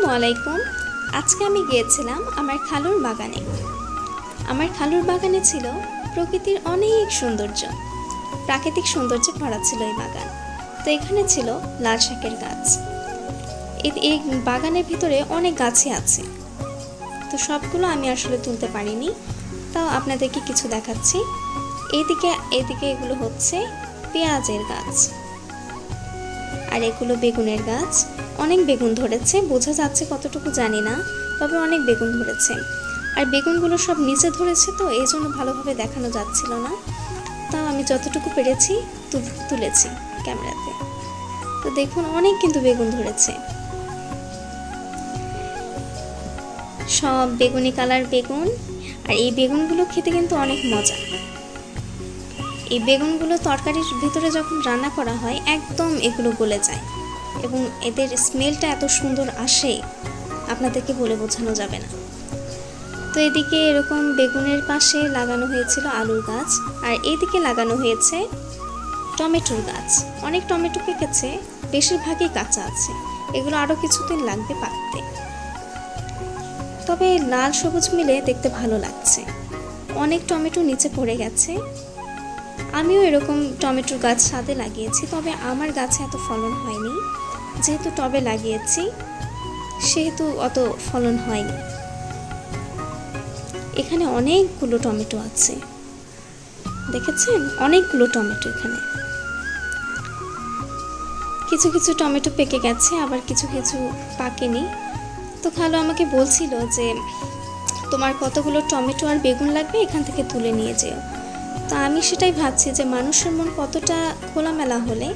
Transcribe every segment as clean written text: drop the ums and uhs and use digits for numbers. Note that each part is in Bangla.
আসসালামু আলাইকুম। আজকে আমি গিয়েছিলাম আমার খালুর বাগানে। আমার খালুর বাগানে ছিল প্রকৃতির অনেক সৌন্দর্য, প্রাকৃতিক সৌন্দর্যে ভরা ছিল এই বাগান। তো এখানে ছিল লাল শাকের গাছ। এই বাগানের ভিতরে অনেক গাছই আছে, তো সবগুলো আমি আসলে তুলতে পারিনি, তাও আপনাদেরকে কিছু দেখাচ্ছি। এদিকে এগুলো হচ্ছে পেঁয়াজের গাছ, আর এগুলো বেগুনের গাছ। অনেক বেগুন ধরেছে, বোঝা যাচ্ছে কতটুকু জানি না, তবে অনেক বেগুন ধরেছে। আর বেগুনগুলো সব নিচে ধরেছে, তো এই জন্য ভালোভাবে দেখানো যাচ্ছিল না, তাও আমি যতটুকু পেরেছি তুলেছি ক্যামেরাতে। তো দেখুন, অনেক কিন্তু বেগুন ধরেছে, সব বেগুনি কালার বেগুন। আর এই বেগুনগুলো খেতে কিন্তু অনেক মজা। এই বেগুনগুলো তরকারির ভিতরে যখন রান্না করা হয় একদম এগুলো গলে যায়, এবং এদের স্মেলটা এত সুন্দর আসে আপনাদেরকে বলে বোঝানো যাবে না। তো এদিকে এরকম বেগুনের পাশে লাগানো হয়েছিল আলুর গাছ, আর এইদিকে লাগানো হয়েছে টমেটোর গাছ। অনেক টমেটো পেকেছে, বেশিরভাগই কাঁচা আছে, এগুলো আরও কিছুদিন লাগবে পাকতে। তবে লাল সবুজ মিলে দেখতে ভালো লাগছে। অনেক টমেটো নিচে পড়ে গেছে। আমিও এরকম টমেটোর গাছ ছাদে লাগিয়েছি, তবে আমার গাছে এত ফলন হয়নি। যেহেতু টবে লাগিয়েছি সেহেতু অত ফলন হয়নি। এখানে অনেকগুলো টমেটো আছে, দেখেছেন? অনেকগুলো টমেটো এখানে। কিছু কিছু টমেটো পেকে গেছে, আবার কিছু কিছু পাকেনি। তো খালু আমাকে বলছিল যে তোমার কতগুলো টমেটো আর বেগুন লাগবে, এখান থেকে তুলে নিয়ে যেও। তো আমি সেটাই ভাবছি যে মানুষের মন কতটা খোলামেলা হলে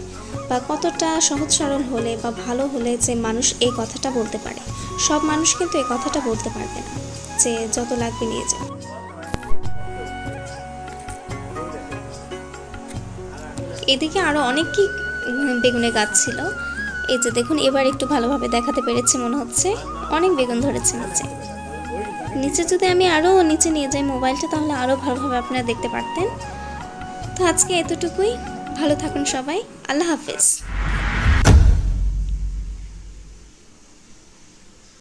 বা কতটা সহজ সরল হলে বা ভালো হলে যে মানুষ এই কথাটা বলতে পারে। সব মানুষ কিন্তু এই কথাটা বলতে পারবে না যে যত লাগবে নিয়ে যাও। এদিকে আরও অনেকই বেগুনের গাছ ছিল। এই যে দেখুন, এবার একটু ভালোভাবে দেখাতে পেরেছি মনে হচ্ছে। অনেক বেগুন ধরেছে নিচে। নিচে যদি আমি আরও নিচে নিয়ে যাই মোবাইলটা, তাহলে আরও ভালোভাবে আপনারা দেখতে পারতেন। তো আজকে এতটুকুই। ভালো থাকুন সবাই। আল্লাহ হাফেজ।